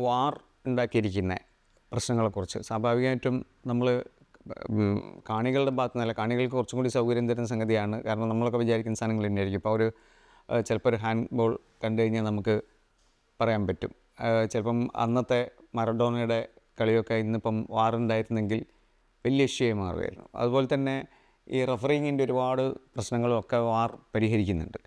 വാർ ഉണ്ടാക്കിയിരിക്കുന്ന പ്രശ്നങ്ങളെക്കുറിച്ച് സ്വാഭാവികമായിട്ടും നമ്മൾ കാണികളുടെ ഭാഗത്തു നിന്നല്ല, കാണികൾക്ക് കുറച്ചും കൂടി സൗകര്യം തരുന്ന സംഗതിയാണ്. കാരണം നമ്മളൊക്കെ വിചാരിക്കുന്ന സാധനങ്ങൾ തന്നെയായിരിക്കും. ഇപ്പോൾ ഒരു ചിലപ്പോൾ ഒരു ഹാൻഡ് ബോൾ കണ്ടു കഴിഞ്ഞാൽ നമുക്ക് പറയാൻ പറ്റും. ചിലപ്പം അന്നത്തെ മറഡോണയുടെ കളിയൊക്കെ ഇന്നിപ്പം വാറുണ്ടായിരുന്നെങ്കിൽ വലിയ ഇഷ്യമായി മാറുമായിരുന്നു. അതുപോലെ തന്നെ ഈ റഫറിങ്ങിൻ്റെ ഒരുപാട് പ്രശ്നങ്ങളും ഒക്കെ വാർ പരിഹരിക്കുന്നുണ്ട്.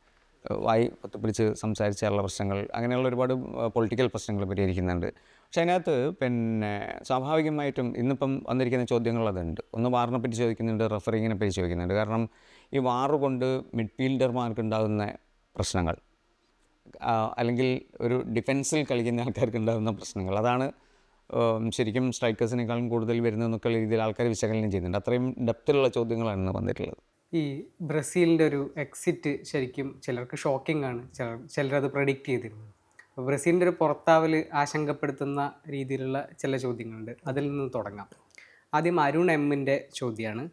വായി ഒത്തുപിടിച്ച് സംസാരിച്ചാലുള്ള പ്രശ്നങ്ങൾ, അങ്ങനെയുള്ള ഒരുപാട് പൊളിറ്റിക്കൽ പ്രശ്നങ്ങൾ പരിഹരിക്കുന്നുണ്ട്. പക്ഷേ അതിനകത്ത് സ്വാഭാവികമായിട്ടും ഇന്നിപ്പം വന്നിരിക്കുന്ന ചോദ്യങ്ങൾ അതുണ്ട്. ഒന്ന് വാറിനെ പറ്റി ചോദിക്കുന്നുണ്ട്, റഫറിങ്ങിനെ പറ്റി ചോദിക്കുന്നുണ്ട്. കാരണം ഈ വാറ് കൊണ്ട് മിഡ്ഫീൽഡർമാർക്ക് ഉണ്ടാകുന്ന പ്രശ്നങ്ങൾ, അല്ലെങ്കിൽ ഒരു ഡിഫൻസിൽ കളിക്കുന്ന ആൾക്കാർക്ക് ഉണ്ടാകുന്ന പ്രശ്നങ്ങൾ, അതാണ് ശരിക്കും സ്ട്രൈക്കേഴ്സിനേക്കാളും കൂടുതൽ വരുന്നതെന്നൊക്കെ രീതിയിൽ ആൾക്കാർ വിശകലനം ചെയ്യുന്നുണ്ട്. അത്രയും ഡെപ്തിലുള്ള ചോദ്യങ്ങളാണ് വന്നിട്ടുള്ളത്. ഈ ബ്രസീലിൻ്റെ ഒരു എക്സിറ്റ് ശരിക്കും ചിലർക്ക് ഷോക്കിംഗ് ആണ്, ചിലരത് പ്രഡിക്റ്റ് ചെയ്തിരുന്നു. അപ്പോൾ ബ്രസീലിൻ്റെ ഒരു പുറത്താവൽ ആശങ്കപ്പെടുത്തുന്ന രീതിയിലുള്ള ചില ചോദ്യങ്ങളുണ്ട്. അതിൽ നിന്ന് തുടങ്ങാം. ആദ്യം അരുൺ എമ്മിൻ്റെ ചോദ്യമാണ്.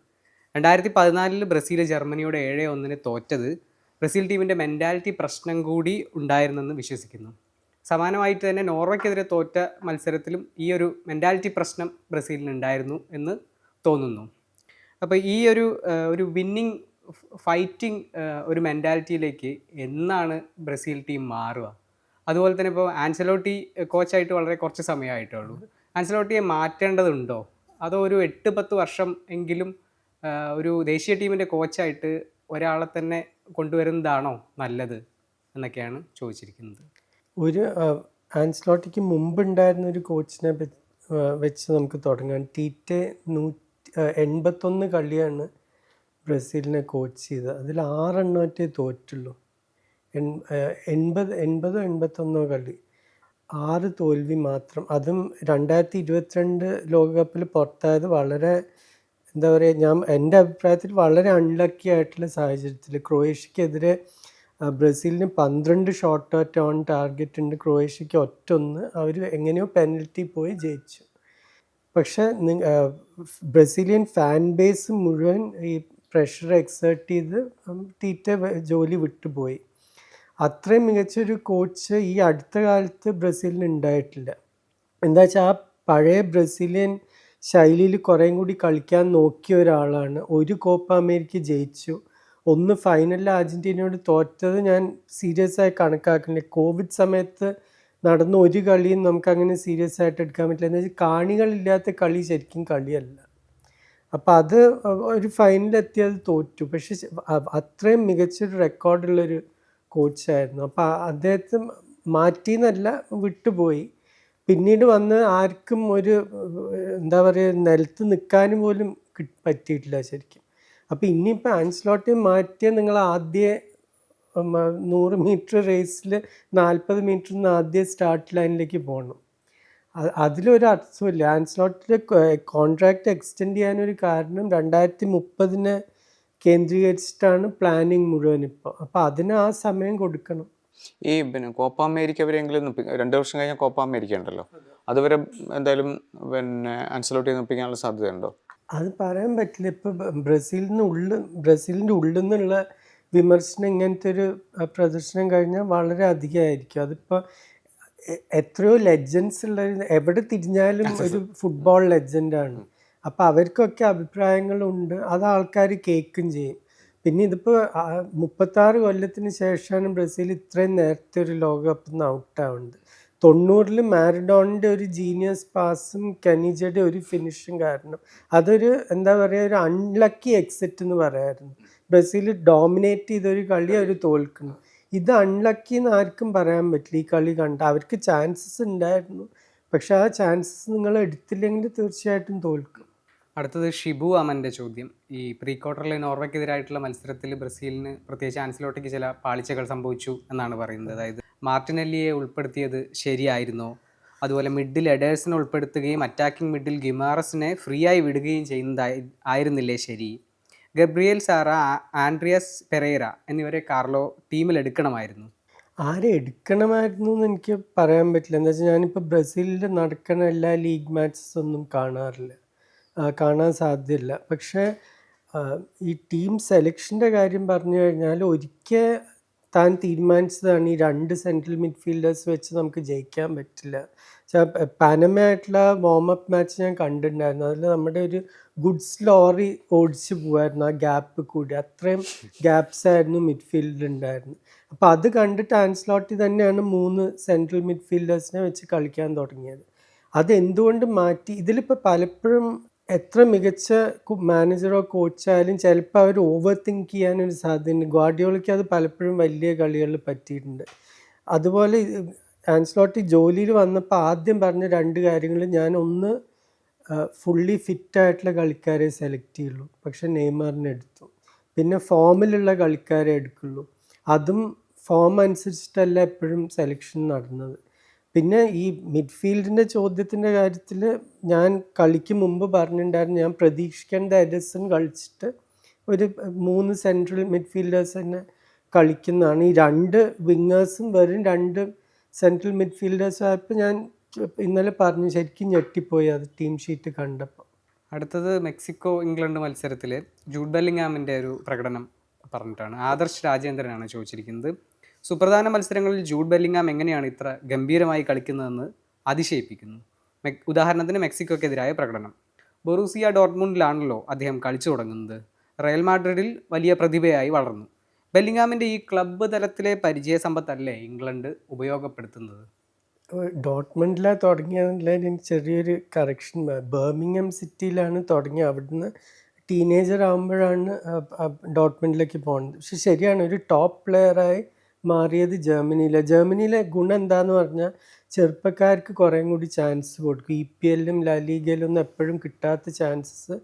2014 ബ്രസീൽ ജർമ്മനിയോട് 7-1 തോറ്റത് ബ്രസീൽ ടീമിൻ്റെ മെൻറ്റാലിറ്റി പ്രശ്നം കൂടി ഉണ്ടായിരുന്നെന്ന് വിശ്വസിക്കുന്നു. സമാനമായിട്ട് തന്നെ നോർവേക്കെതിരെ തോറ്റ മത്സരത്തിലും ഈ ഒരു മെൻറ്റാലിറ്റി പ്രശ്നം ബ്രസീലിനുണ്ടായിരുന്നു എന്ന് തോന്നുന്നു. അപ്പോൾ ഈ ഒരു വിന്നിങ് ഫൈറ്റിംഗ് ഒരു മെൻറ്റാലിറ്റിയിലേക്ക് എന്നാണ് ബ്രസീൽ ടീം മാറുക? അതുപോലെ തന്നെ ഇപ്പോൾ ആൻസലോട്ടി കോച്ചായിട്ട് വളരെ കുറച്ച് സമയമായിട്ടേ ഉള്ളൂ. ആൻസലോട്ടിയെ മാറ്റേണ്ടതുണ്ടോ, അതോ ഒരു 8-10 വർഷം എങ്കിലും ഒരു ദേശീയ ടീമിൻ്റെ കോച്ചായിട്ട് ഒരാളെ തന്നെ കൊണ്ടുവരുന്നതാണോ നല്ലത് എന്നൊക്കെയാണ് ചോദിച്ചിരിക്കുന്നത്. ഒരു ആൻസലോട്ടിക്ക് മുമ്പുണ്ടായിരുന്ന ഒരു കോച്ചിനെ വെച്ച് നമുക്ക് തുടങ്ങാം. ടീറ്റെ 81 കളിയാണ് ബ്രസീലിനെ കോച്ച് ചെയ്തത്. അതിൽ 6 തോറ്റുള്ളൂ. 81 കളി, 6 തോൽവി മാത്രം. അതും 2022 ലോകകപ്പിൽ പുറത്തായത് വളരെ, എന്താ പറയുക, എൻ്റെ അഭിപ്രായത്തിൽ വളരെ അൺലക്കി ആയിട്ടുള്ള സാഹചര്യത്തിൽ. ക്രൊയേഷ്യക്കെതിരെ ബ്രസീലിന് 12 ഷോട്ട് ഓൺ ടാർഗറ്റ് ഉണ്ട്, ക്രൊയേഷ്യക്ക് 1. അവർ എങ്ങനെയോ പെനൽറ്റി പോയി ജയിച്ചു. പക്ഷേ ബ്രസീലിയൻ ഫാൻ ബേസ് മുഴുവൻ ഈ പ്രഷർ എക്സേർട്ട് ചെയ്ത് ടീറ്റെ ജോലി വിട്ടുപോയി. അത്രയും മികച്ചൊരു കോച്ച് ഈ അടുത്ത കാലത്ത് ബ്രസീലിന് ഉണ്ടായിട്ടില്ല. എന്താ വെച്ചാൽ ആ പഴയ ബ്രസീലിയൻ ശൈലിയിൽ കുറേയും കൂടി കളിക്കാൻ നോക്കിയ ഒരാളാണ്. ഒരു കോപ്പ അമേരിക്ക ജയിച്ചു, 1 ഫൈനലിൽ അർജൻറ്റീനയോട് തോറ്റത് ഞാൻ സീരിയസ് ആയി കണക്കാക്കുന്നില്ല. കോവിഡ് സമയത്ത് നടന്ന ഒരു കളിയും നമുക്കങ്ങനെ സീരിയസ് ആയിട്ട് എടുക്കാൻ പറ്റില്ല. എന്ന് വെച്ചാൽ കാണികളില്ലാത്ത കളി ശരിക്കും കളിയല്ല. അപ്പോൾ അത് ഒരു ഫൈനലെത്തിയത് തോറ്റു. പക്ഷെ അത്രയും മികച്ചൊരു റെക്കോർഡുള്ളൊരു കോച്ചായിരുന്നു. അപ്പോൾ അദ്ദേഹത്തെ മാറ്റിയെന്നല്ല, വിട്ടുപോയി. പിന്നീട് വന്ന് ആർക്കും ഒരു, എന്താ പറയുക, നിലത്ത് നിൽക്കാനും പോലും പറ്റിയിട്ടില്ല ശരിക്കും. അപ്പോൾ ഇനിയിപ്പോൾ ആൻസലോട്ടിയെ മാറ്റിയാൽ നിങ്ങൾ ആദ്യ 100 മീറ്റർ റേസിൽ 40 മീറ്ററിൽ നിന്ന് ആദ്യം സ്റ്റാർട്ട് ലൈനിലേക്ക് പോകണം. അതിലൊരു അർത്ഥമില്ല. ആൻസലോട്ടിൻ്റെ കോൺട്രാക്റ്റ് എക്സ്റ്റെൻഡ് ചെയ്യാനൊരു കാരണം 2030 കേന്ദ്രീകരിച്ചിട്ടാണ് പ്ലാനിങ് മുഴുവൻ ഇപ്പോൾ. അപ്പോൾ അതിന് ആ സമയം കൊടുക്കണം. ഈ കോപ്പ അമേരിക്ക വരെയെങ്കിലും 2 വർഷം കഴിഞ്ഞാൽ കോപ്പ അമേരിക്ക ഉണ്ടല്ലോ, അതുവരെ എന്തായാലും ആൻസലോട്ടി ഒപ്പിക്കാനുള്ള സാധ്യതയുണ്ടോ? അത് പറയാൻ പറ്റില്ല. ഇപ്പോൾ ബ്രസീലിൻ്റെ ഉള്ളിൽ നിന്നുള്ള വിമർശനം ഇങ്ങനത്തെ ഒരു പ്രദർശനം കഴിഞ്ഞാൽ വളരെ അധികമായിരിക്കും. അതിപ്പോൾ എത്രയോ ലെജൻസ് ഉള്ള, എവിടെ തിരിഞ്ഞാലും ഒരു ഫുട്ബോൾ ലെജൻഡാണ്. അപ്പോൾ അവർക്കൊക്കെ അഭിപ്രായങ്ങളുണ്ട്, അത് ആൾക്കാർ കേൾക്കും ചെയ്യും. പിന്നെ ഇതിപ്പോൾ 36 കൊല്ലത്തിന് ശേഷമാണ് ബ്രസീൽ ഇത്രയും നേരത്തെ ഒരു ലോകകപ്പിൽ നിന്ന് ഔട്ടാവുന്നത്. 90-ൽ മാരഡോണിൻ്റെ ഒരു ജീനിയസ് പാസും കെനിജയുടെ ഒരു ഫിനിഷും കാരണം അതൊരു, എന്താ പറയുക, ഒരു അൺലക്കി എക്സിറ്റ് എന്ന് പറയായിരുന്നു. ബ്രസീൽ ഡോമിനേറ്റ് ചെയ്തൊരു കളി അവർ തോൽക്കുന്നു. ഇത് അൺലക്കി എന്ന് ആർക്കും പറയാൻ പറ്റില്ല. ഈ കളി കണ്ട അവർക്ക് ചാൻസസ് ഉണ്ടായിരുന്നു, പക്ഷെ ആ ചാൻസസ് നിങ്ങൾ എടുത്തില്ലെങ്കിൽ തീർച്ചയായിട്ടും തോൽക്കും. അടുത്തത് ഷിബു അമൻ്റെ ചോദ്യം. ഈ പ്രീ ക്വാർട്ടറിൽ നോർവേക്കെതിരായിട്ടുള്ള മത്സരത്തിൽ ബ്രസീലിന്, പ്രത്യേകിച്ച് ആൻസലോട്ടിക്ക്, ചില പാളിച്ചകൾ സംഭവിച്ചു എന്നാണ് പറയുന്നത്. അതായത് മാർട്ടിനെല്ലിയെ ഉൾപ്പെടുത്തിയത് ശരിയായിരുന്നോ? അതുപോലെ മിഡിൽ എഡേഴ്സിനെ ഉൾപ്പെടുത്തുകയും അറ്റാക്കിംഗ് മിഡിൽ ഗിമാറസിനെ ഫ്രീ ആയി വിടുകയും ആയിരുന്നില്ലേ ശരി? ഗബ്രിയേൽ സാറ, ആൻഡ്രിയാസ് പെരേര എന്നിവരെ കാർലോ ടീമിൽ എടുക്കണമായിരുന്നു. ആരെ എടുക്കണമായിരുന്നു എന്ന് എനിക്ക് പറയാൻ പറ്റില്ല. എന്താ വെച്ചാൽ ഞാനിപ്പോൾ ബ്രസീലിൽ നടക്കണ എല്ലാ ലീഗ് മാച്ചസ് ഒന്നും കാണാറില്ല, കാണാൻ സാധ്യതയില്ല. പക്ഷേ ഈ ടീം സെലക്ഷൻ്റെ കാര്യം പറഞ്ഞു കഴിഞ്ഞാൽ ഒരിക്കൽ താൻ തീരുമാനിച്ചതാണ് ഈ 2 സെൻട്രൽ മിഡ്ഫീൽഡേഴ്സ് വെച്ച് നമുക്ക് ജയിക്കാൻ പറ്റില്ല. പാനമയായിട്ടുള്ള വാമപ്പ് മാച്ച് ഞാൻ കണ്ടിട്ടുണ്ടായിരുന്നു. അതിൽ നമ്മുടെ ഒരു ഗുഡ്സ് ലോറി ഓടിച്ച് പോവായിരുന്നു ആ ഗ്യാപ്പ് കൂടി. അത്രയും ഗ്യാപ്സ് ആയിരുന്നു മിഡ്ഫീൽഡിൽ ഉണ്ടായിരുന്നത്. അപ്പോൾ അത് കണ്ടിട്ട് ആൻസ്ലോട്ടി തന്നെയാണ് 3 സെൻട്രൽ മിഡ്ഫീൽഡേഴ്സിനെ വെച്ച് കളിക്കാൻ തുടങ്ങിയത്. അതെന്തുകൊണ്ട് മാറ്റി? ഇതിലിപ്പോൾ പലപ്പോഴും എത്ര മികച്ച മാനേജറോ കോച്ചായാലും ചിലപ്പോൾ അവർ ഓവർ തിങ്ക് ചെയ്യാനൊരു സാധ്യതയുണ്ട്. ഗാർഡിയോളയ്ക്ക് അത് പലപ്പോഴും വലിയ കളികളിൽ പറ്റിയിട്ടുണ്ട്. അതുപോലെ ആൻസ്ലോട്ടി ജോലിയിൽ വന്നപ്പോൾ ആദ്യം പറഞ്ഞ 2 കാര്യങ്ങൾ, ഞാൻ ഒന്ന് ഫുള്ളി ഫിറ്റായിട്ടുള്ള കളിക്കാരെ സെലക്ട് ചെയ്യുള്ളൂ, പക്ഷെ നെയ്മറിനെ എടുത്തു. പിന്നെ ഫോമിലുള്ള കളിക്കാരെ എടുക്കുള്ളൂ, അതും ഫോം അനുസരിച്ചിട്ടല്ല എപ്പോഴും സെലക്ഷൻ നടന്നത്. പിന്നെ ഈ മിഡ്ഫീൽഡിൻ്റെ ചോദ്യത്തിൻ്റെ കാര്യത്തിൽ ഞാൻ കളിക്ക് മുമ്പ് പറഞ്ഞിട്ടുണ്ടായിരുന്നു, ഞാൻ പ്രതീക്ഷിക്കേണ്ട എഡിസൺ കളിച്ചിട്ട് ഒരു 3 സെൻട്രൽ മിഡ്ഫീൽഡേഴ്സ് തന്നെ കളിക്കുന്നതാണ്. ഈ 2 വിങ്ങേഴ്സും വെറും 2 സെൻട്രൽ മിഡ്ഫീൽഡേഴ്സും ആയപ്പോൾ ഞാൻ ഇന്നലെ പറഞ്ഞു, ശരിക്കും ഞെട്ടിപ്പോയി അത് ടീം ഷീറ്റ് കണ്ടപ്പോൾ. അടുത്തത് മെക്സിക്കോ ഇംഗ്ലണ്ട് മത്സരത്തിൽ ജൂഡ് ബെല്ലിംഗാമിൻ്റെ ഒരു പ്രകടനം പറഞ്ഞിട്ടാണ്. ആദർശ് രാജേന്ദ്രനാണ് ചോദിച്ചിരിക്കുന്നത്. സുപ്രധാന മത്സരങ്ങളിൽ ജൂഡ് ബെല്ലിംഗാം എങ്ങനെയാണ് ഇത്ര ഗംഭീരമായി കളിക്കുന്നതെന്ന് അതിശയിപ്പിക്കുന്നു. ഉദാഹരണത്തിന് മെക്സിക്കോക്കെതിരായ പ്രകടനം. ബൊറൂസിയ ഡോർട്ട്മുണ്ടിലാണല്ലോ അദ്ദേഹം കളിച്ചു തുടങ്ങുന്നത്. റയൽ മാഡ്രിഡിൽ വലിയ പ്രതിഭയായി വളർന്നു. ബെല്ലിംഗാമിൻ്റെ ഈ ക്ലബ്ബ് തലത്തിലെ പരിചയസമ്പത്തല്ലേ ഇംഗ്ലണ്ട് ഉപയോഗപ്പെടുത്തുന്നത്? ഡോട്ട്മണ്ടിലാണ് തുടങ്ങിയതിൽ ചെറിയൊരു കറക്ഷൻ. ബർമിംഗ്ഹാം സിറ്റിയിലാണ് തുടങ്ങിയത്. അവിടുന്ന് ടീനേജർ ആകുമ്പോഴാണ് ഡോട്ട്മണ്ടിലേക്ക് പോകുന്നത്. പക്ഷെ ശരിയാണ്, ഒരു ടോപ്പ് പ്ലെയറായി മാറിയത് ജർമ്മനിയിലെ ഗുണം എന്താന്ന് പറഞ്ഞാൽ ചെറുപ്പക്കാർക്ക് കുറേം കൂടി ചാൻസ് കൊടുക്കും. EPL-ലും ലാലീഗയിലും ഒന്നും എപ്പോഴും കിട്ടാത്ത ചാൻസസ്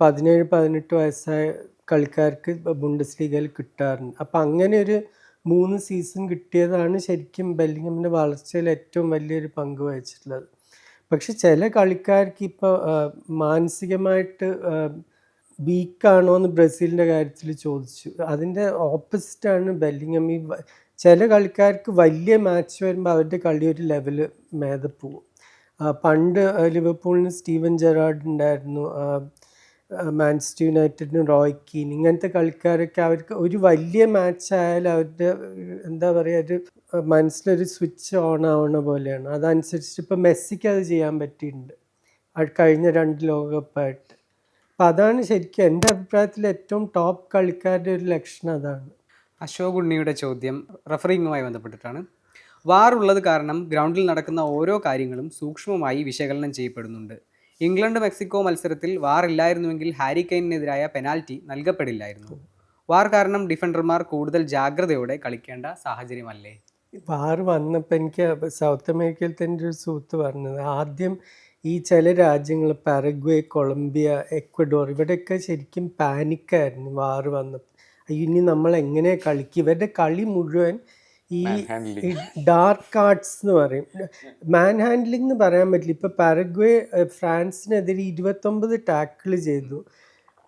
17-18 വയസ്സായ കളിക്കാർക്ക് ബുണ്ടസ് ലീഗയിൽ കിട്ടാറുണ്ട്. അപ്പം അങ്ങനെ ഒരു 3 സീസൺ കിട്ടിയതാണ് ശരിക്കും ബെല്ലിംഗമിൻ്റെ വളർച്ചയിൽ ഏറ്റവും വലിയൊരു പങ്ക് വഹിച്ചിട്ടുള്ളത്. പക്ഷെ ചില കളിക്കാർക്ക് ഇപ്പോൾ മാനസികമായിട്ട് വീക്കാണോ എന്ന് ബ്രസീലിൻ്റെ കാര്യത്തിൽ ചോദിച്ചു. അതിൻ്റെ ഓപ്പോസിറ്റാണ് ബെല്ലിംഗം. ചില കളിക്കാർക്ക് വലിയ മാച്ച് വരുമ്പോൾ അവരുടെ കളി ഒരു ലെവല് മേലെ പോകും. പണ്ട് ലിവർപൂളിന് സ്റ്റീവൻ ജെറാർഡ് ഉണ്ടായിരുന്നു, മാഞ്ചസ്റ്റർ യുണൈറ്റഡിന് റോയ് കീൻ, ഇങ്ങനത്തെ കളിക്കാരൊക്കെ അവർക്ക് ഒരു വലിയ മാച്ച് ആയാലും അവരുടെ എന്താ പറയുക, ഒരു മനസ്സിലൊരു സ്വിച്ച് ഓൺ ആവണ പോലെയാണ്. അതനുസരിച്ച് ഇപ്പോൾ മെസ്സിക്ക് അത് ചെയ്യാൻ പറ്റിയിട്ടുണ്ട് കഴിഞ്ഞ 2 ലോകകപ്പായിട്ട്. അപ്പം അതാണ് ശരിക്കും എൻ്റെ അഭിപ്രായത്തിൽ ഏറ്റവും ടോപ്പ് കളിക്കാരുടെ ഒരു ലക്ഷണം അതാണ്. അശോക് ഉണ്ണിയുടെ ചോദ്യം റഫറിങ്ങുമായി ബന്ധപ്പെട്ടിട്ടാണ്. വാർ ഉള്ളത് കാരണം ഗ്രൗണ്ടിൽ നടക്കുന്ന ഓരോ കാര്യങ്ങളും സൂക്ഷ്മമായി വിശകലനം ചെയ്യപ്പെടുന്നുണ്ട്. ഇംഗ്ലണ്ട് മെക്സിക്കോ മത്സരത്തിൽ വാർ ഇല്ലായിരുന്നുവെങ്കിൽ ഹാരി കെയ്നിനെതിരായ പെനാൽറ്റി നൽകപ്പെടില്ലായിരുന്നു. വാർ കാരണം ഡിഫൻഡർമാർ കൂടുതൽ ജാഗ്രതയോടെ കളിക്കേണ്ട സാഹചര്യമല്ലേ? വാർ വന്നപ്പോൾ എനിക്ക് സൗത്ത് അമേരിക്കയിൽ തന്നെ ഒരു സുഹൃത്ത് പറഞ്ഞത്, ആദ്യം ഈ ചില രാജ്യങ്ങൾ പാരഗ്വേ, കൊളംബിയ, എക്വഡോർ, ഇവിടെയൊക്കെ ശരിക്കും പാനിക്കായിരുന്നു വാർ വന്നപ്പോൾ. ഇനി നമ്മൾ എങ്ങനെ കളിക്കും? ഇവരുടെ കളി മുഴുവൻ ഈ ഡാർക്ക് ആർട്സ് എന്ന് പറയും. മാൻ ഹാൻഡ്ലിംഗ് എന്ന് പറയാൻ പറ്റില്ല. ഇപ്പോൾ പാരഗ്വേ ഫ്രാൻസിനെതിരെ 29 ടാക്കിൾ ചെയ്തു,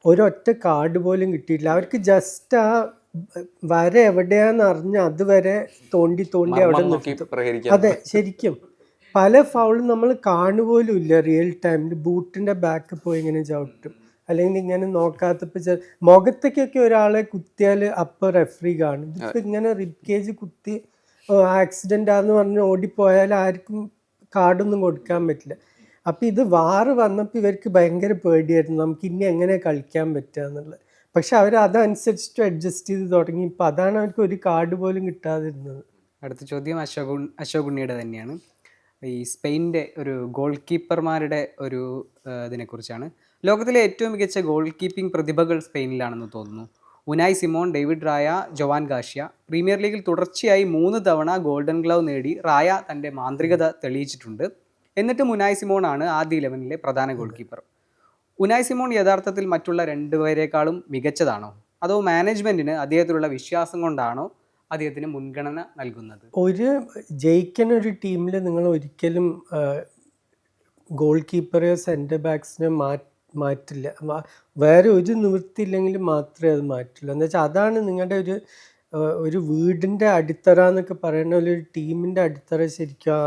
ഒരൊറ്റ കാർഡ് പോലും കിട്ടിയിട്ടില്ല. അവർക്ക് ജസ്റ്റ് ആ വര എവിടെയാന്ന് അറിഞ്ഞ് അതുവരെ തോണ്ടി അവിടെ നിർത്തും. അതെ, ശരിക്കും പല ഫൗളും നമ്മൾ കാണുപോലും ഇല്ല റിയൽ ടൈമിൽ. ബൂട്ടിൻ്റെ ബാക്ക് പോയി ഇങ്ങനെ ചവിട്ടും, അല്ലെങ്കിൽ ഇങ്ങനെ നോക്കാത്തപ്പോൾ മുഖത്തേക്കൊക്കെ ഒരാളെ കുത്തിയാൽ അപ്പോൾ റെഫറി കാണും. ഇതിപ്പോൾ ഇങ്ങനെ റിബ് കേജ് കുത്തി ആക്സിഡൻ്റ് ആണെന്ന് പറഞ്ഞ് ഓടിപ്പോയാൽ ആർക്കും കാർഡൊന്നും കൊടുക്കാൻ പറ്റില്ല. അപ്പം ഇത് വാറ് വന്നപ്പോൾ ഇവർക്ക് ഭയങ്കര പേടിയായിരുന്നു, നമുക്ക് ഇനി എങ്ങനെ കളിക്കാൻ പറ്റുക എന്നുള്ളത്. പക്ഷെ അവർ അതനുസരിച്ചിട്ട് അഡ്ജസ്റ്റ് ചെയ്ത് തുടങ്ങി. ഇപ്പം അതാണ് അവർക്ക് ഒരു കാർഡ് പോലും കിട്ടാതിരുന്നത്. അടുത്ത ചോദ്യം അശോക് ഉണ്ണിയുടെ തന്നെയാണ്. ഈ സ്പെയിനിൻ്റെ ഒരു ഗോൾ കീപ്പർമാരുടെ ഒരു ഇതിനെക്കുറിച്ചാണ്. ലോകത്തിലെ ഏറ്റവും മികച്ച ഗോൾ കീപ്പിംഗ് പ്രതിഭകൾ സ്പെയിനിലാണെന്ന് തോന്നുന്നു. Unai Simon, David Raya, Joan Garcia. Premier ലീഗിൽ തുടർച്ചയായി 3 തവണ ഗോൾഡൻ ഗ്ലൗ നേടി റായ തൻ്റെ മാന്ത്രികത തെളിയിച്ചിട്ടുണ്ട്. എന്നിട്ടും ഉനായ് സിമോൺ ആണ് ആദ്യ 11-ലെ പ്രധാന ഗോൾ കീപ്പർ. ഉനായ് സിമോൺ യഥാർത്ഥത്തിൽ മറ്റുള്ള 2 പേരെക്കാളും മികച്ചതാണോ, അതോ മാനേജ്മെൻറ്റിന് അദ്ദേഹത്തിലുള്ള വിശ്വാസം കൊണ്ടാണോ അദ്ദേഹത്തിന് മുൻഗണന നൽകുന്നത്? ഒരു ജയിക്കുന്ന ഒരു ടീമിൽ നിങ്ങൾ ഒരിക്കലും ഗോൾ കീപ്പറെയോ സെൻറ്റർ ബാക്സിനെയോ മാറ്റില്ല. വേറെ ഒരു നിവൃത്തിയില്ലെങ്കിൽ മാത്രമേ അത് മാറ്റുള്ളൂ. എന്ന് വെച്ചാൽ അതാണ് നിങ്ങളുടെ ഒരു വീടിൻ്റെ അടിത്തറ എന്നൊക്കെ പറയുന്ന പോലെ ഒരു ടീമിൻ്റെ അടിത്തറ ശരിക്കും ആ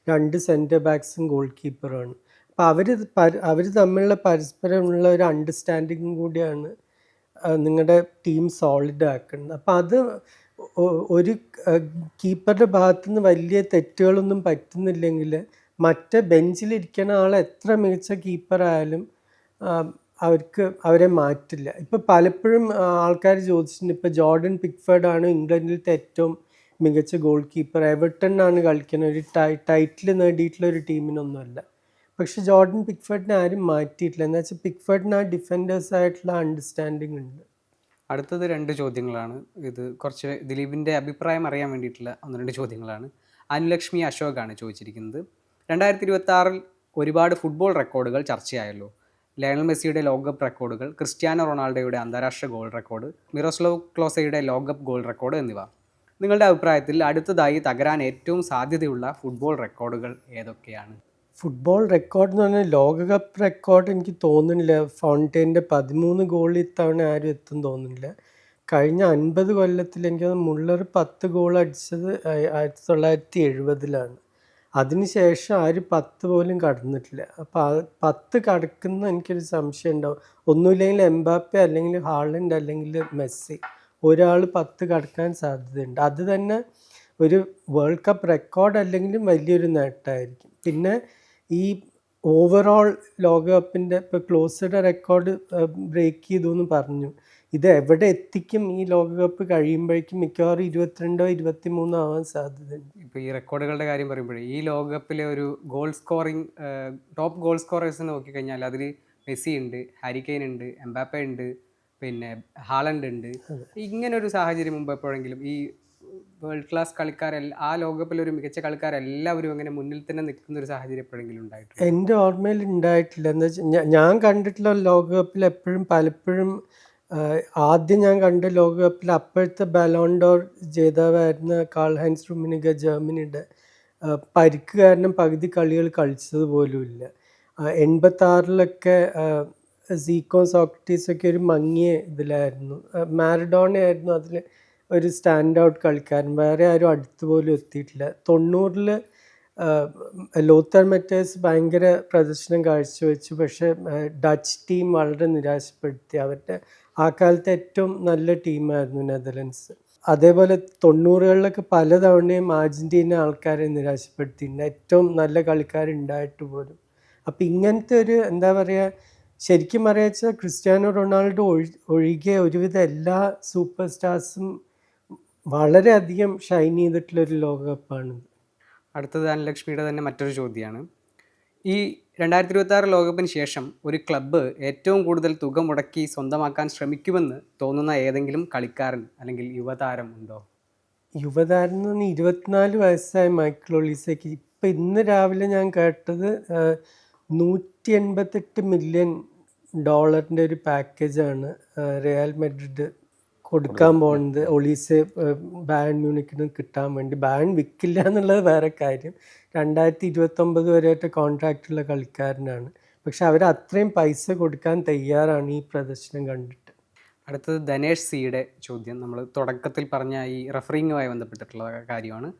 2 സെൻറ്റർ ബാക്സും ഗോൾ കീപ്പറുമാണ്. അപ്പോൾ അവർ തമ്മിലുള്ള പരസ്പരമുള്ള ഒരു അണ്ടർസ്റ്റാൻഡിങ്ങും കൂടിയാണ് നിങ്ങളുടെ ടീം സോളിഡ് ആക്കുന്നത്. അപ്പോൾ അത് ഒരു കീപ്പറുടെ ഭാഗത്തുനിന്ന് വലിയ തെറ്റുകളൊന്നും പറ്റുന്നില്ലെങ്കിൽ മറ്റേ ബെഞ്ചിലിരിക്കുന്ന ആൾ എത്ര മികച്ച കീപ്പറായാലും അവരെ മാറ്റില്ല. ഇപ്പോൾ പലപ്പോഴും ആൾക്കാർ ചോദിച്ചിട്ടുണ്ട്, ഇപ്പോൾ ജോർഡൻ പിക്ഫോർഡാണ് ഇംഗ്ലണ്ടിലത്തെ ഏറ്റവും മികച്ച ഗോൾ കീപ്പർ, എവർട്ടണിനാണ് കളിക്കുന്നത്, ഒരു ടൈറ്റിൽ നേടിയിട്ടുള്ള ഒരു ടീമിനൊന്നുമല്ല. പക്ഷെ ജോർഡൻ പിക്ഫോർഡിനെ ആരും മാറ്റിയിട്ടില്ല. എന്ന് വെച്ചാൽ പിക്ഫോർഡിന് ആ ഡിഫൻഡേഴ്സായിട്ടുള്ള അണ്ടർസ്റ്റാൻഡിങ് ഉണ്ട്. അടുത്തത് 2 ചോദ്യങ്ങളാണ്. ഇത് കുറച്ച് ദിലീപിൻ്റെ അഭിപ്രായം അറിയാൻ വേണ്ടിയിട്ടുള്ള 1-2 ചോദ്യങ്ങളാണ്. അനുലക്ഷ്മി അശോകാണ് ചോദിച്ചിരിക്കുന്നത്. 2026 ഒരുപാട് ഫുട്ബോൾ റെക്കോർഡുകൾ ചർച്ചയായല്ലോ. ലയണൽ മെസ്സിയുടെ ലോകകപ്പ് റെക്കോർഡുകൾ, ക്രിസ്ത്യാനോ റൊണാൾഡോയുടെ അന്താരാഷ്ട്ര ഗോൾ റെക്കോർഡ്, മിറോസ്ലോവ് ക്ലോസയുടെ ലോകകപ്പ് ഗോൾ റെക്കോർഡ് എന്നിവ. നിങ്ങളുടെ അഭിപ്രായത്തിൽ അടുത്തതായി തകരാൻ ഏറ്റവും സാധ്യതയുള്ള ഫുട്ബോൾ റെക്കോർഡുകൾ ഏതൊക്കെയാണ്? ഫുട്ബോൾ റെക്കോർഡ് എന്ന് പറഞ്ഞാൽ ലോകകപ്പ് റെക്കോർഡ് എനിക്ക് തോന്നുന്നില്ല ഫൗണ്ടൈൻ്റെ 13 ഗോൾ ഇത്തവണ ആരും എത്തും തോന്നുന്നില്ല. കഴിഞ്ഞ 50 കൊല്ലത്തിൽ എനിക്ക് മുള്ളർ 10 ഗോൾ അടിച്ചത് 1970-ലാണ്. അതിനുശേഷം ആരും 10 പോലും കടന്നിട്ടില്ല. അപ്പോൾ 10 കടക്കുന്ന എനിക്കൊരു സംശയം ഉണ്ടാവും. ഒന്നുമില്ലെങ്കിൽ എംബാപ്പെ, അല്ലെങ്കിൽ ഹാളൻഡ്, അല്ലെങ്കിൽ മെസ്സി, ഒരാൾ 10 കടക്കാൻ സാധ്യതയുണ്ട്. അത് തന്നെ ഒരു വേൾഡ് കപ്പ് റെക്കോർഡ് അല്ലെങ്കിലും വലിയൊരു നേട്ടമായിരിക്കും. പിന്നെ ഈ ഓവറോൾ ലോകകപ്പിൻ്റെ ഇപ്പോൾ ക്ലോസയുടെ റെക്കോർഡ് ബ്രേക്ക് ചെയ്തു എന്ന് പറഞ്ഞു. ഇത് എവിടെ എത്തിക്കും ഈ ലോകകപ്പ് കഴിയുമ്പോഴേക്കും? മിക്കവാറും 22 or 23 ആവാൻ സാധ്യതയുണ്ട്. ഇപ്പോൾ ഈ റെക്കോർഡുകളുടെ കാര്യം പറയുമ്പോഴേ, ഈ ലോകകപ്പിലെ ഒരു goal scoring top goal scorers നോക്കിക്കഴിഞ്ഞാൽ അതിൽ മെസ്സി ഉണ്ട്, ഹാരി കെയ്ൻ ഉണ്ട്, എംബാപ്പെ ഉണ്ട്, പിന്നെ ഹാളൻഡ് ഉണ്ട്. ഇങ്ങനെ ഒരു സാഹചര്യം മുമ്പ് എപ്പോഴെങ്കിലും ഈ വേൾഡ് ക്ലാസ് കളിക്കാരെല്ലാം, ആ ലോകകപ്പിൽ ഒരു മികച്ച കളിക്കാരെല്ലാവരും അങ്ങനെ മുന്നിൽ തന്നെ നിൽക്കുന്ന ഒരു സാഹചര്യം എപ്പോഴെങ്കിലും ഉണ്ടായിട്ടുണ്ട്? എൻ്റെ ഓർമ്മയിൽ ഉണ്ടായിട്ടില്ല. എന്താ വെച്ചാൽ ഞാൻ കണ്ടിട്ടുള്ള ലോകകപ്പിൽ എപ്പോഴും പലപ്പോഴും ആദ്യം ഞാൻ കണ്ട ലോകകപ്പിൽ അപ്പോഴത്തെ ബലോണ്ടോർ ജേതാവായിരുന്ന കാൾ ഹൈൻസ് റുമിനിഗ ജർമ്മനിയുടെ പരിക്ക് കാരണം പകുതി കളികൾ കളിച്ചത് പോലുമില്ല. 86-ലൊക്കെ സീക്കോ സോക്രട്ടീസൊക്കെ ഒരു മങ്ങിയ ഇതിലായിരുന്നു. മാരഡോണ ആയിരുന്നു അതിൽ ഒരു സ്റ്റാൻഡ് ഔട്ട് കളിക്കാരൻ, വേറെ ആരും അടുത്ത് പോലും എത്തിയിട്ടില്ല. 90-ൽ ലോത്തർ മെറ്റേഴ്സ് ഭയങ്കര പ്രദർശനം കാഴ്ചവെച്ചു. പക്ഷേ ഡച്ച് ടീം വളരെ നിരാശപ്പെടുത്തി. അവരുടെ ആ കാലത്തെ ഏറ്റവും നല്ല ടീമായിരുന്നു നെതർലൻഡ്സ്. അതേപോലെ 90-കളിലൊക്കെ പലതവണയും അർജൻറ്റീന ആൾക്കാരെ നിരാശപ്പെടുത്തിയിട്ടുണ്ട്, ഏറ്റവും നല്ല കളിക്കാരുണ്ടായിട്ട് പോലും. അപ്പം ഇങ്ങനത്തെ ഒരു എന്താ പറയുക, ശരിക്കും പറയാച്ചാൽ ക്രിസ്ത്യാനോ റൊണാൾഡോ ഒഴികെ ഒരുവിധം എല്ലാ സൂപ്പർ സ്റ്റാർസും വളരെയധികം ഷൈൻ ചെയ്തിട്ടുള്ളൊരു ലോകകപ്പാണ്. അടുത്തത് അനുലക്ഷ്മിയുടെ തന്നെ മറ്റൊരു ചോദ്യമാണ്. ഈ 2026 ലോകകപ്പിന് ശേഷം ഒരു ക്ലബ്ബ് ഏറ്റവും കൂടുതൽ തുക മുടക്കി സ്വന്തമാക്കാൻ ശ്രമിക്കുമെന്ന് തോന്നുന്ന ഏതെങ്കിലും കളിക്കാരൻ അല്ലെങ്കിൽ യുവതാരം ഉണ്ടോ? യുവതാരം എന്ന് പറഞ്ഞാൽ 24 വയസ്സായ മൈക്കിൾ ഒളീസയ്ക്ക് ഇപ്പം ഇന്ന് രാവിലെ ഞാൻ കേട്ടത് $188 മില്യൺ ഒരു പാക്കേജാണ് റിയൽ മാഡ്രിഡ് കൊടുക്കാൻ പോകുന്നത് ഒളീസെ ബായൺ മ്യൂണിക്കിന് കിട്ടാൻ വേണ്ടി. ബായൺ വിൽക്കില്ല എന്നുള്ളത് വേറെ കാര്യം. 2029 വരെയായിട്ട് കോൺട്രാക്റ്റുള്ള കളിക്കാരനാണ്. പക്ഷെ അവർ അത്രയും പൈസ കൊടുക്കാൻ തയ്യാറാണ് ഈ പ്രദർശനം കണ്ടിട്ട്. അടുത്തത് ധനേഷ് സിയുടെ ചോദ്യം. നമ്മൾ തുടക്കത്തിൽ പറഞ്ഞ ഈ റഫറിങ്ങുമായി ബന്ധപ്പെട്ടിട്ടുള്ള കാര്യമാണ്.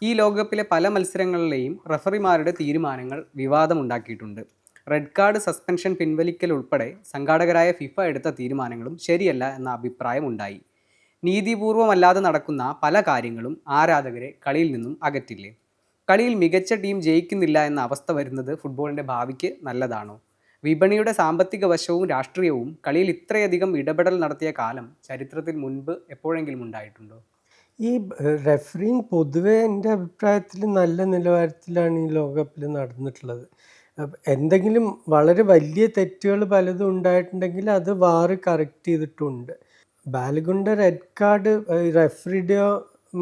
ഈ ലോകകപ്പിലെ പല മത്സരങ്ങളിലെയും റഫറിമാരുടെ തീരുമാനങ്ങൾ വിവാദമുണ്ടാക്കിയിട്ടുണ്ട്. റെഡ് കാർഡ്, സസ്പെൻഷൻ പിൻവലിക്കൽ ഉൾപ്പെടെ സംഘാടകരായ ഫിഫ എടുത്ത തീരുമാനങ്ങളും ശരിയല്ല എന്ന അഭിപ്രായം ഉണ്ടായി. നീതിപൂർവമല്ലാതെ നടക്കുന്ന പല കാര്യങ്ങളും ആരാധകരെ കളിയിൽ നിന്നും അകറ്റില്ലേ? കളിയിൽ മികച്ച ടീം ജയിക്കുന്നില്ല എന്ന അവസ്ഥ വരുന്നത് ഫുട്ബോളിൻ്റെ ഭാവിക്ക് നല്ലതാണോ? വിപണിയുടെ സാമ്പത്തിക വശവും രാഷ്ട്രീയവും കളിയിൽ ഇത്രയധികം ഇടപെടൽ നടത്തിയ കാലം ചരിത്രത്തിൽ മുൻപ് എപ്പോഴെങ്കിലും ഉണ്ടായിട്ടുണ്ടോ? ഈ റെഫറിങ് പൊതുവെ എൻ്റെ അഭിപ്രായത്തിൽ നല്ല നിലവാരത്തിലാണ് ഈ ലോകകപ്പിൽ നടന്നിട്ടുള്ളത്. എന്തെങ്കിലും വളരെ വലിയ തെറ്റുകൾ പലതും ഉണ്ടായിട്ടുണ്ടെങ്കിൽ അത് വാർ കറക്റ്റ് ചെയ്തിട്ടുണ്ട്. ബാലഗുണ്ട റെഡ് കാർഡ് റെഫറിയുടെയോ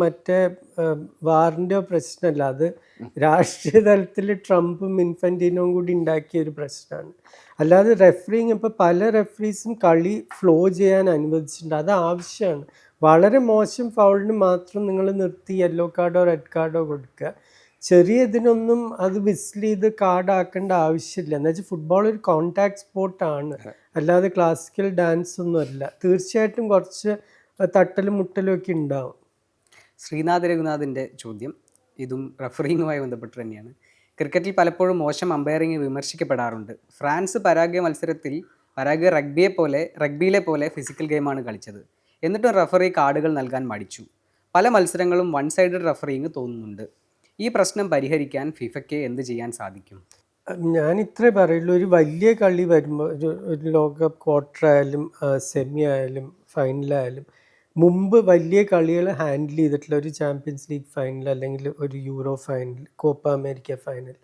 മറ്റേ വാറിൻ്റെയോ പ്രശ്നമല്ല, അത് രാഷ്ട്രീയ തലത്തിൽ ട്രംപും ഇൻഫൻറ്റിനോയും കൂടി ഉണ്ടാക്കിയ ഒരു പ്രശ്നമാണ്. അല്ലാതെ റെഫറിങ് ഇപ്പോൾ പല റെഫറീസും കളി ഫ്ലോ ചെയ്യാൻ അനുവദിച്ചിട്ടുണ്ട്, അത് ആവശ്യമാണ്. വളരെ മോശം ഫൗളിന് മാത്രം നിങ്ങൾ നിർത്തി യെല്ലോ കാർഡോ റെഡ് കാർഡോ കൊടുക്കുക. ചെറിയ ഇതിനൊന്നും അത് വിസിൽ ചെയ്ത് കാർഡാക്കേണ്ട ആവശ്യമില്ല. എന്ന് വെച്ചാൽ ഫുട്ബോൾ ഒരു കോൺടാക്ട് സ്പോർട്ടാണ്, അല്ലാതെ ക്ലാസിക്കൽ ഡാൻസ് ഒന്നും അല്ല. തീർച്ചയായിട്ടും കുറച്ച് തട്ടലും മുട്ടലും ഒക്കെ ഉണ്ടാവും. ശ്രീനാഥ് രഘുനാഥിൻ്റെ ചോദ്യം ഇതും റഫറിങ്ങുമായി ബന്ധപ്പെട്ട് തന്നെയാണ്. ക്രിക്കറ്റിൽ പലപ്പോഴും മോശം അമ്പയറിംഗ് വിമർശിക്കപ്പെടാറുണ്ട്. ഫ്രാൻസ് പരാഗ്വേ മത്സരത്തിൽ പരാഗ്വേ റഗ്ബിയിലെ പോലെ ഫിസിക്കൽ ഗെയിമാണ് കളിച്ചത്. എന്നിട്ടും റഫറി കാർഡുകൾ നൽകാൻ മടിച്ചു. പല മത്സരങ്ങളും വൺ സൈഡഡ് റഫറിങ് തോന്നുന്നുണ്ട്. ഈ പ്രശ്നം പരിഹരിക്കാൻ ഫിഫയ്ക്ക് എന്ത് ചെയ്യാൻ സാധിക്കും? ഞാൻ ഇത്രേ പറയുള്ളൂ, ഒരു വലിയ കളി വരുമ്പോൾ ഒരു ലോകകപ്പ് ക്വാർട്ടർ ആയാലും സെമി ആയാലും ഫൈനലായാലും മുമ്പ് വലിയ കളികൾ ഹാൻഡിൽ ചെയ്തിട്ടുള്ള ഒരു ചാമ്പ്യൻസ് ലീഗ് ഫൈനൽ, അല്ലെങ്കിൽ ഒരു euro final, Copa America final,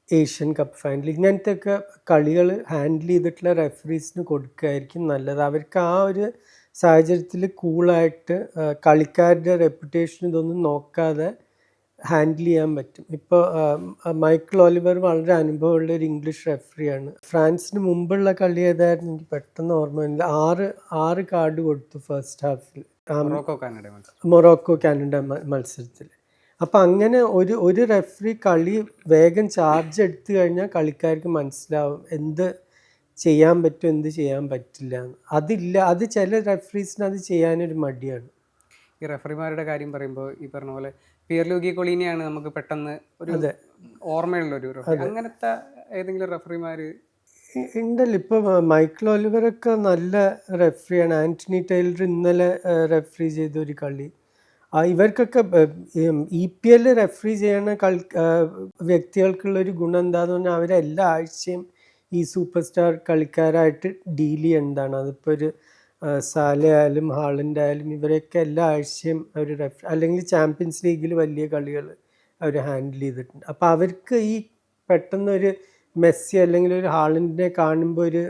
Asian cup final, ഇങ്ങനത്തെ ഒക്കെ കളികൾ ഹാൻഡിൽ ചെയ്തിട്ടുള്ള റെഫറീസിന് കൊടുക്കുകയായിരിക്കും നല്ലത്. അവർക്ക് ആ ഒരു സാഹചര്യത്തിൽ കൂളായിട്ട് കളിക്കാരുടെ റെപ്യൂട്ടേഷൻ ഇതൊന്നും നോക്കാതെ ഹാൻഡിൽ ചെയ്യാൻ പറ്റും. ഇപ്പോൾ മൈക്കിൾ ഒലിവർ വളരെ അനുഭവമുള്ള ഒരു ഇംഗ്ലീഷ് റെഫറിയാണ്. ഫ്രാൻസിന് മുമ്പുള്ള കളി ഏതായിരുന്നു എനിക്ക് പെട്ടെന്ന് ഓർമ്മയില്ല. ആറ് കാർഡ് കൊടുത്തു ഫസ്റ്റ് ഹാഫിൽ, മൊറോക്കോ കാനഡ മത്സരത്തിൽ. അപ്പം അങ്ങനെ ഒരു റെഫറി കളി വേഗം ചാർജ് എടുത്തു കഴിഞ്ഞാൽ കളിക്കാർക്ക് മനസ്സിലാവും എന്ത് ചെയ്യാൻ പറ്റും എന്ത് ചെയ്യാൻ പറ്റില്ല എന്ന്. അത് ചില റെഫറീസിന് അത് ചെയ്യാനൊരു മടിയാണ്. ഈ റെഫറിമാരുടെ കാര്യം പറയുമ്പോൾ ഈ പറഞ്ഞ പോലെ പിയർലൂഗി കൊളീനിയാണ് നമുക്ക് പെട്ടെന്ന് ഒരു ഓർമ്മയുള്ള ഒരു റെഫറി. അങ്ങനത്തെ ഏതെങ്കിലും റെഫറിമാർ ഉണ്ടല്ലോ. ഇപ്പോൾ മൈക്കിൾ ഒലിവറൊക്കെ നല്ല റെഫറിയാണ്. ആൻ്റണി ടൈലർ ഇന്നലെ റെഫറി ചെയ്ത ഒരു കളി, ഇവർക്കൊക്കെ EPL റെഫറി ചെയ്യണ വ്യക്തികൾക്കുള്ളൊരു ഗുണം എന്താണെന്ന് പറഞ്ഞാൽ അവരെല്ലാ ആഴ്ചയും ഈ സൂപ്പർ സ്റ്റാർ കളിക്കാരായിട്ട് ഡീൽ ചെയ്യേണ്ടതാണ്. അതിപ്പോൾ ഒരു സാല ആയാലും ഹാളൻഡ് ആയാലും ഇവരെയൊക്കെ എല്ലാ ആഴ്ചയും അവർ അല്ലെങ്കിൽ ചാമ്പ്യൻസ് ലീഗിൽ വലിയ കളികൾ അവർ ഹാൻഡിൽ ചെയ്തിട്ടുണ്ട്. അപ്പോൾ അവർക്ക് ഈ പെട്ടെന്നൊരു മെസ്സി അല്ലെങ്കിൽ ഒരു ഹാളൻഡിനെ കാണുമ്പോൾ ഒരു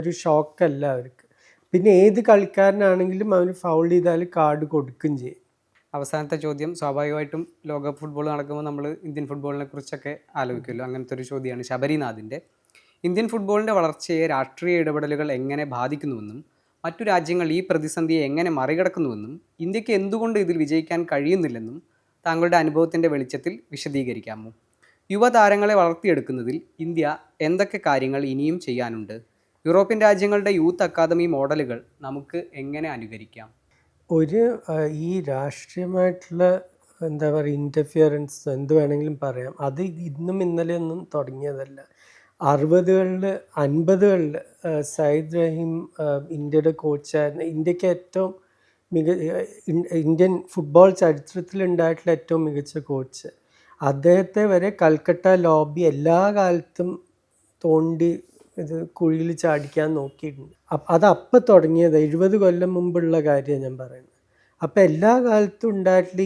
ഒരു ഷോക്കല്ല അവർക്ക്. പിന്നെ ഏത് കളിക്കാരനാണെങ്കിലും അവർ ഫൗൾ ചെയ്താൽ കാർഡ് കൊടുക്കുകയും ചെയ്യും. അവസാനത്തെ ചോദ്യം, സ്വാഭാവികമായിട്ടും ലോകകപ്പ് ഫുട്ബോൾ നടക്കുമ്പോൾ നമ്മൾ ഇന്ത്യൻ ഫുട്ബോളിനെ കുറിച്ചൊക്കെ ആലോചിക്കുമല്ലോ. അങ്ങനത്തെ ഒരു ചോദ്യമാണ് ശബരിനാഥിൻ്റെ. ഇന്ത്യൻ ഫുട്ബോളിൻ്റെ വളർച്ചയെ രാഷ്ട്രീയ ഇടപെടലുകൾ എങ്ങനെ ബാധിക്കുന്നുവെന്നും മറ്റു രാജ്യങ്ങൾ ഈ പ്രതിസന്ധിയെ എങ്ങനെ മറികടക്കുന്നുവെന്നും ഇന്ത്യക്ക് എന്തുകൊണ്ട് ഇതിൽ വിജയിക്കാൻ കഴിയുന്നില്ലെന്നും താങ്കളുടെ അനുഭവത്തിൻ്റെ വെളിച്ചത്തിൽ വിശദീകരിക്കാമോ? യുവതാരങ്ങളെ വളർത്തിയെടുക്കുന്നതിൽ ഇന്ത്യ എന്തൊക്കെ കാര്യങ്ങൾ ഇനിയും ചെയ്യാനുണ്ട്? യൂറോപ്യൻ രാജ്യങ്ങളുടെ യൂത്ത് അക്കാദമി മോഡലുകൾ നമുക്ക് എങ്ങനെ അനുകരിക്കാം? ഈ രാഷ്ട്രീയമായിട്ടുള്ള എന്താ പറയുക ഇൻ്റർഫിയറൻസ് എന്ത് വേണമെങ്കിലും പറയാം. അത് ഇന്നും ഇന്നലെയൊന്നും തുടങ്ങിയതല്ല. 60കളിൽ 50കളിൽ സയ്യിദ് റഹീം ഇന്ത്യയുടെ കോച്ചായിരുന്നു. ഇന്ത്യക്ക് ഏറ്റവും ഇന്ത്യൻ ഫുട്ബോൾ ചരിത്രത്തിലുണ്ടായിട്ടുള്ള ഏറ്റവും മികച്ച കോച്ച്. അദ്ദേഹത്തെ വരെ കൽക്കട്ട ലോബി എല്ലാ കാലത്തും തോണ്ടി ഇത് കുഴിയിൽ ചാടിക്കാൻ നോക്കിയിട്ടുണ്ട്. അതപ്പം തുടങ്ങിയത് 70 കൊല്ലം മുമ്പുള്ള കാര്യമാണ് ഞാൻ പറയുന്നത്. അപ്പം എല്ലാ കാലത്തും ഉണ്ടായിട്ടുള്ള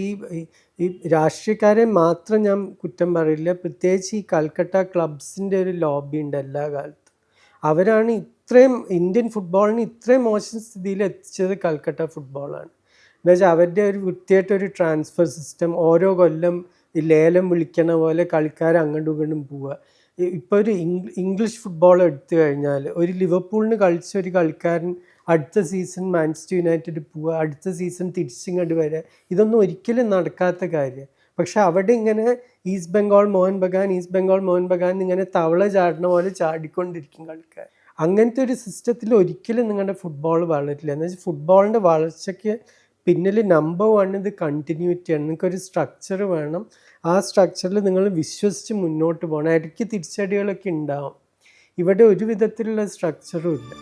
ഈ രാഷ്ട്രീയക്കാരെ മാത്രം ഞാൻ കുറ്റം പറയില്ല. പ്രത്യേകിച്ച് ഈ കൽക്കട്ട ക്ലബ്സിൻ്റെ ഒരു ലോബി ഉണ്ട് എല്ലാ കാലത്തും. അവരാണ് ഇത്രയും ഇന്ത്യൻ ഫുട്ബോളിന് ഇത്രയും മോശം സ്ഥിതിയിൽ എത്തിച്ചത് കൽക്കട്ട ഫുട്ബോളാണ്. എന്നുവെച്ചാൽ അവരുടെ ഒരു വൃത്തിയായിട്ടൊരു ട്രാൻസ്ഫർ സിസ്റ്റം, ഓരോ കൊല്ലം ഈ ലേലം വിളിക്കണ പോലെ കളിക്കാർ അങ്ങോട്ടും ഇങ്ങോട്ടും പോവുക. ഇപ്പോൾ ഒരു ഇംഗ്ലീഷ് ഫുട്ബോൾ എടുത്തു കഴിഞ്ഞാൽ ഒരു ലിവർപൂളിന് കളിച്ച ഒരു കളിക്കാരൻ അടുത്ത സീസൺ മാഞ്ചസ്റ്റർ യുണൈറ്റഡ് പോവുക, അടുത്ത സീസൺ തിരിച്ചിങ്ങോട്ട് വരിക, ഇതൊന്നും ഒരിക്കലും നടക്കാത്ത കാര്യം. പക്ഷെ അവിടെ ഇങ്ങനെ ഈസ്റ്റ് ബംഗാൾ മോഹൻ ബഗാൻ ഇങ്ങനെ തവള ചാടുന്ന പോലെ ചാടിക്കൊണ്ടിരിക്കും കളിക്കാർ. അങ്ങനത്തെ ഒരു സിസ്റ്റത്തിൽ ഒരിക്കലും നിങ്ങളുടെ ഫുട്ബോൾ വളരില്ല. എന്ന് വെച്ചാൽ ഫുട്ബോളിൻ്റെ വളർച്ചയ്ക്ക് പിന്നിൽ നമ്പർ 1 ഇത് കണ്ടിന്യൂറ്റിയാണ്. നിങ്ങൾക്കൊരു സ്ട്രക്ചർ വേണം. ആ സ്ട്രക്ചറിൽ നിങ്ങൾ വിശ്വസിച്ച് മുന്നോട്ട് പോകണം. ഇടയ്ക്ക് തിരിച്ചടികളൊക്കെ ഉണ്ടാവും. ഇവിടെ ഒരു വിധത്തിലുള്ള സ്ട്രക്ചറും ഇല്ല.